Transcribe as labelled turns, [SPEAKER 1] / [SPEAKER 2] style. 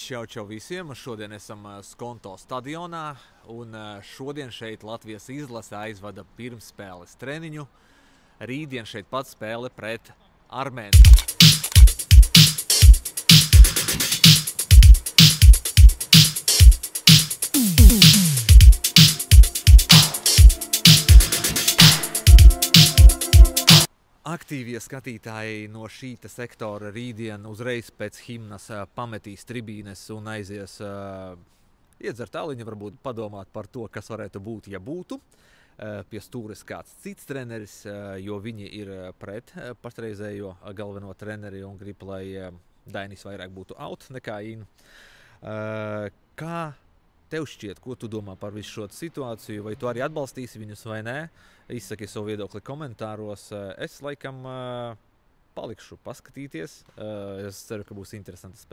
[SPEAKER 1] Čau visiem! Šodien esam Skonto stadionā, un šodien šeit Latvijas izlase aizvada pirmspēles treniņu. Rītdien šeit pats spēle pret Armēniju. Aktīvie skatītāji no šīta sektora rītdien uzreiz pēc himnas pametīs tribīnes un aizies iedzert aliņu, varbūt padomāt par to, kas varētu būt, ja būtu. Pie stūres kāds cits treneris, jo viņi ir pret pašreizējo galveno treneri un grib, lai Dainis vairāk būtu out nekā in. Kā tev šķiet, ko tu domā par visu šo situāciju, vai tu arī atbalstīsi viņus vai nē? Izsaki savu viedokli komentāros. Es laikam palikšu paskatīties. Es ceru, ka būs interesanti spēle.